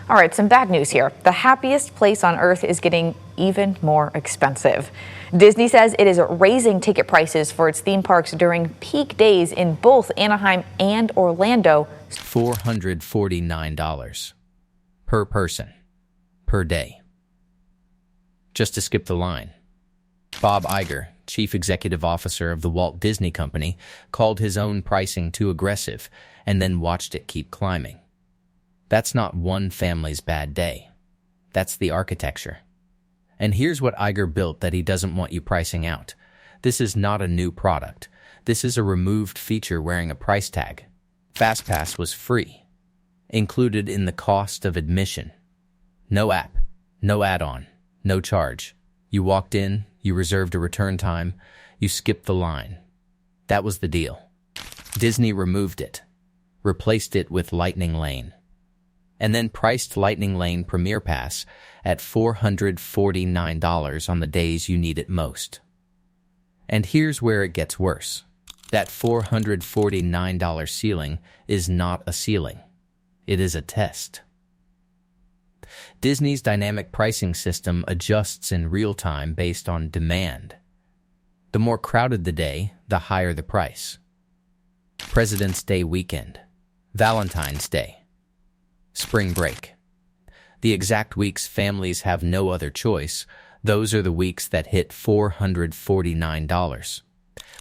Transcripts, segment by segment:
All right, some bad news here. The happiest place on earth is getting even more expensive. Disney says it is raising ticket prices for its theme parks during peak days in both Anaheim and Orlando. $449 per person per day. Just to skip the line. Bob Iger, chief executive officer of the Walt Disney Company, called his own pricing too aggressive and then watched it keep climbing. That's not one family's bad day. That's the architecture. And here's what Iger built that he doesn't want you pricing out. This is not a new product. This is a removed feature wearing a price tag. Fastpass was free, included in the cost of admission. No app, no add-on, no charge. You walked in, you reserved a return time, you skipped the line. That was the deal. Disney removed it, replaced it with Lightning Lane, and then priced Lightning Lane Premier Pass at $449 on the days you need it most. And here's where it gets worse. That $449 ceiling is not a ceiling. It is a test. Disney's dynamic pricing system adjusts in real time based on demand. The more crowded the day, the higher the price. President's Day weekend, Valentine's Day, spring break. The exact weeks families have no other choice, those are the weeks that hit $449.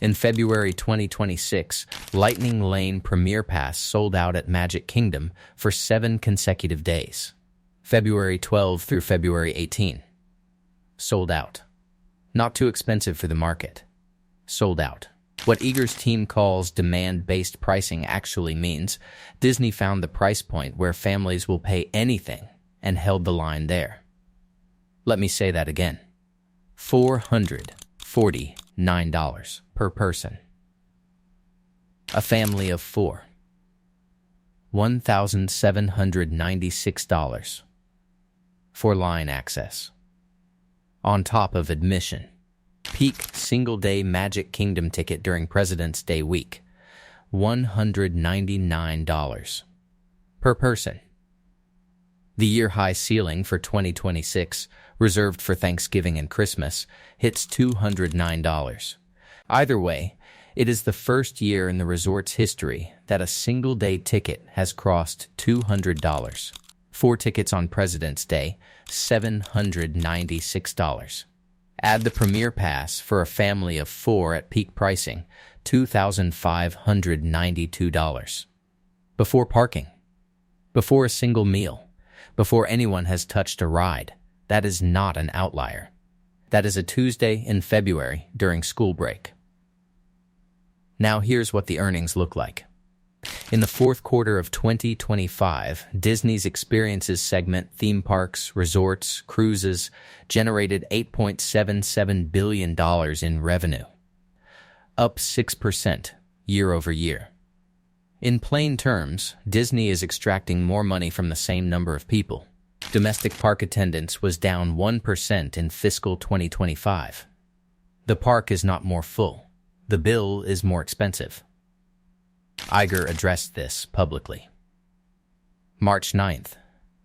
In February 2026, Lightning Lane Premier Pass sold out at Magic Kingdom for 7 consecutive days. February 12 through February 18. Sold out. Not too expensive for the market. Sold out. What Iger's team calls demand-based pricing actually means Disney found the price point where families will pay anything and held the line there. Let me say that again. $449 per person. A family of 4. $1,796 for line access. On top of admission. Peak single-day Magic Kingdom ticket during President's Day week. $199 per person. The year-high ceiling for 2026, reserved for Thanksgiving and Christmas, hits $209. Either way, it is the first year in the resort's history that a single-day ticket has crossed $200. 4 tickets on President's Day, $796. Add the Premier Pass for a family of 4 at peak pricing, $2,592. Before parking, before a single meal, before anyone has touched a ride, that is not an outlier. That is a Tuesday in February during school break. Now here's what the earnings look like. In the fourth quarter of 2025, Disney's experiences segment, theme parks, resorts, cruises, generated $8.77 billion in revenue, up 6% year over year. In plain terms, Disney is extracting more money from the same number of people. Domestic park attendance was down 1% in fiscal 2025. The park is not more full. The bill is more expensive. Iger addressed this publicly. March 9th,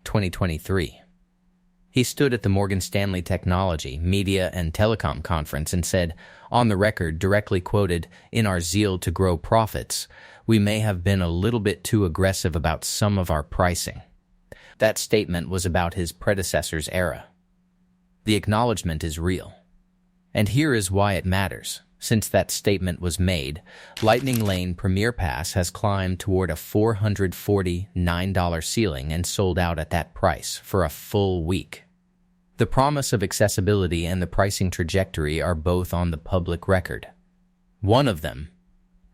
2023. He stood at the Morgan Stanley Technology, Media, and Telecom Conference and said, on the record, directly quoted, "In our zeal to grow profits, we may have been a little bit too aggressive about some of our pricing." That statement was about his predecessor's era. The acknowledgement is real. And here is why it matters. Since that statement was made, Lightning Lane Premier Pass has climbed toward a $449 ceiling and sold out at that price for a full week. The promise of accessibility and the pricing trajectory are both on the public record. One of them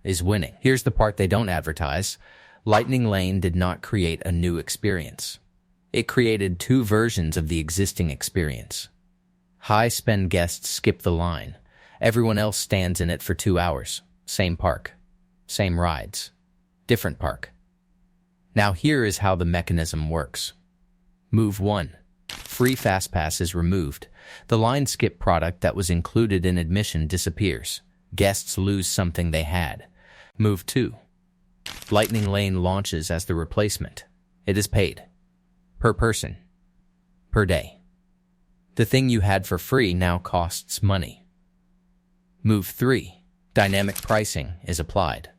is winning. Here's the part they don't advertise. Lightning Lane did not create a new experience. It created 2 versions of the existing experience. High-spend guests skip the line. Everyone else stands in it for 2 hours. Same park. Same rides. Different park. Now here is how the mechanism works. Move 1. Free Fastpass is removed. The line skip product that was included in admission disappears. Guests lose something they had. Move 2. Lightning Lane launches as the replacement. It is paid. per person, per day. The thing you had for free now costs money. Move 3. Dynamic pricing is applied.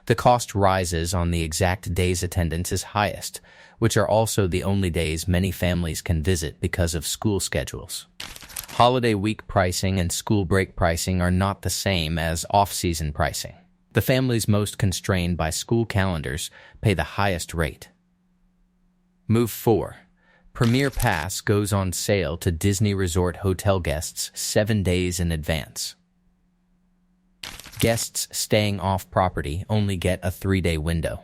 The cost rises on the exact days attendance is highest, which are also the only days many families can visit because of school schedules. Holiday week pricing and school break pricing are not the same as off-season pricing. The families most constrained by school calendars pay the highest rate. Move 4. Premier Pass goes on sale to Disney Resort hotel guests 7 days in advance. Guests staying off-property only get a 3-day window.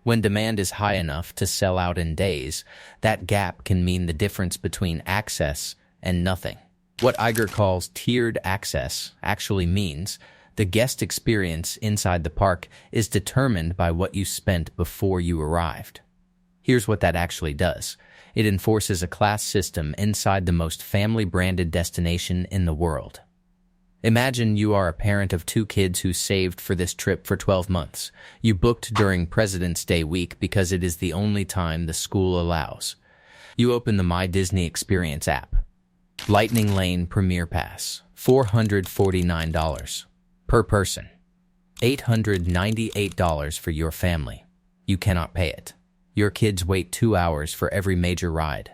When demand is high enough to sell out in days, that gap can mean the difference between access and nothing. What Iger calls tiered access actually means the guest experience inside the park is determined by what you spent before you arrived. Here's what that actually does. It enforces a class system inside the most family-branded destination in the world. Imagine you are a parent of 2 kids who saved for this trip for 12 months. You booked during President's Day week because it is the only time the school allows. You open the My Disney Experience app. Lightning Lane Premier Pass, $449 per person. $898 for your family. You cannot pay it. Your kids wait 2 hours for every major ride.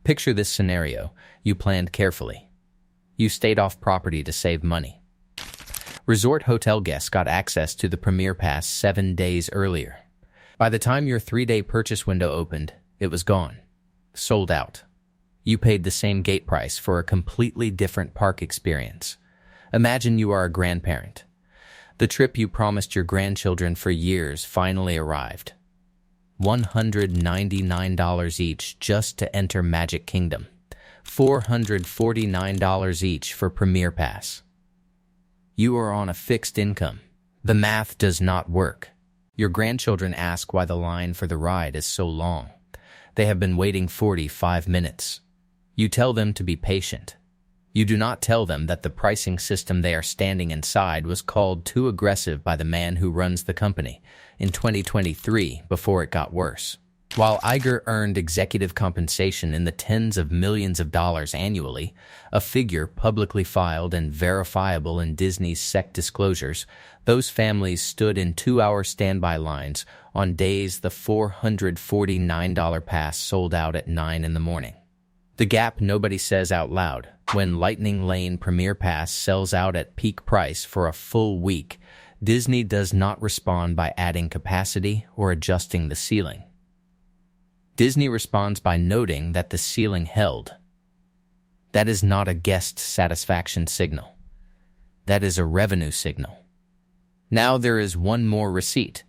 Picture this scenario. You planned carefully. You stayed off property to save money. Resort hotel guests got access to the Premier Pass 7 days earlier. By the time your 3-day purchase window opened, it was gone. Sold out. You paid the same gate price for a completely different park experience. Imagine you are a grandparent. The trip you promised your grandchildren for years finally arrived. $199 each just to enter Magic Kingdom. $449 each for Premier Pass. You are on a fixed income. The math does not work. Your grandchildren ask why the line for the ride is so long. They have been waiting 45 minutes. You tell them to be patient. You do not tell them that the pricing system they are standing inside was called too aggressive by the man who runs the company in 2023 before it got worse. While Iger earned executive compensation in the tens of millions of dollars annually, a figure publicly filed and verifiable in Disney's SEC disclosures, those families stood in 2-hour standby lines on days the $449 pass sold out at 9 in the morning. The gap nobody says out loud. When Lightning Lane Premier Pass sells out at peak price for a full week, Disney does not respond by adding capacity or adjusting the ceiling. Disney responds by noting that the ceiling held. That is not a guest satisfaction signal. That is a revenue signal. Now there is one more receipt.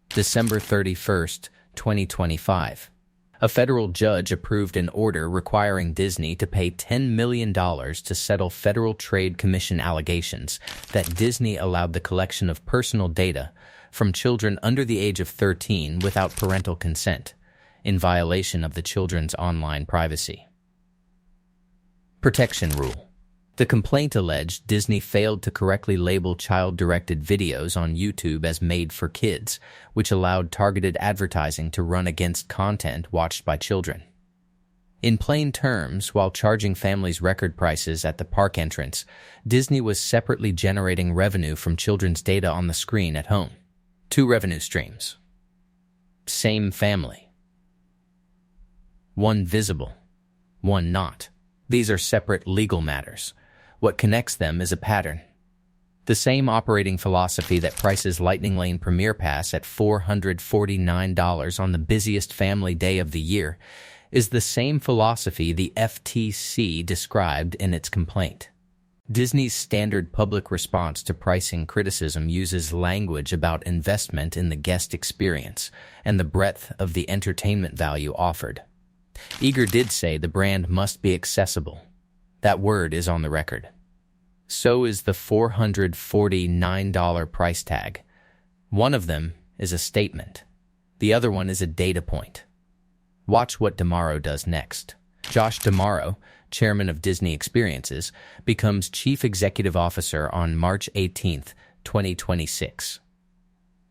December 31st, 2025. A federal judge approved an order requiring Disney to pay $10 million to settle Federal Trade Commission allegations that Disney allowed the collection of personal data from children under the age of 13 without parental consent, in violation of the children's online privacy protection rule. The complaint alleged Disney failed to correctly label child-directed videos on YouTube as made for kids, which allowed targeted advertising to run against content watched by children. In plain terms, while charging families record prices at the park entrance, Disney was separately generating revenue from children's data on the screen at home. 2 revenue streams. Same family. One visible, one not. These are separate legal matters. What connects them is a pattern. The same operating philosophy that prices Lightning Lane Premier Pass at $449 on the busiest family day of the year is the same philosophy the FTC described in its complaint. Disney's standard public response to pricing criticism uses language about investment in the guest experience and the breadth of the entertainment value offered. Iger did say the brand must be accessible. That word is on the record. So is the $449 price tag. One of them is a statement. The other one is a data point. Watch what D'Amaro does next. Josh D'Amaro, chairman of Disney Experiences, becomes chief executive officer on March 18, 2026.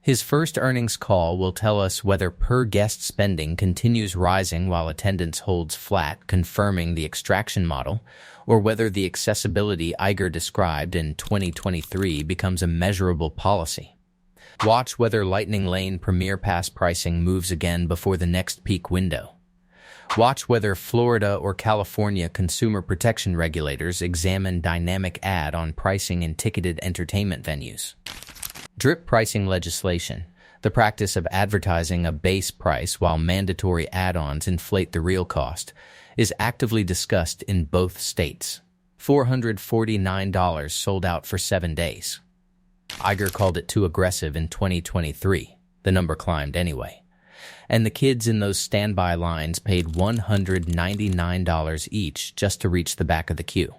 His first earnings call will tell us whether per-guest spending continues rising while attendance holds flat, confirming the extraction model, or whether the accessibility Iger described in 2023 becomes a measurable policy. Watch whether Lightning Lane Premier Pass pricing moves again before the next peak window. Watch whether Florida or California consumer protection regulators examine dynamic add-on pricing in ticketed entertainment venues. Drip pricing legislation, the practice of advertising a base price while mandatory add-ons inflate the real cost, is actively discussed in both states. $449 sold out for 7 days. Iger called it too aggressive in 2023. The number climbed anyway. And the kids in those standby lines paid $199 each just to reach the back of the queue.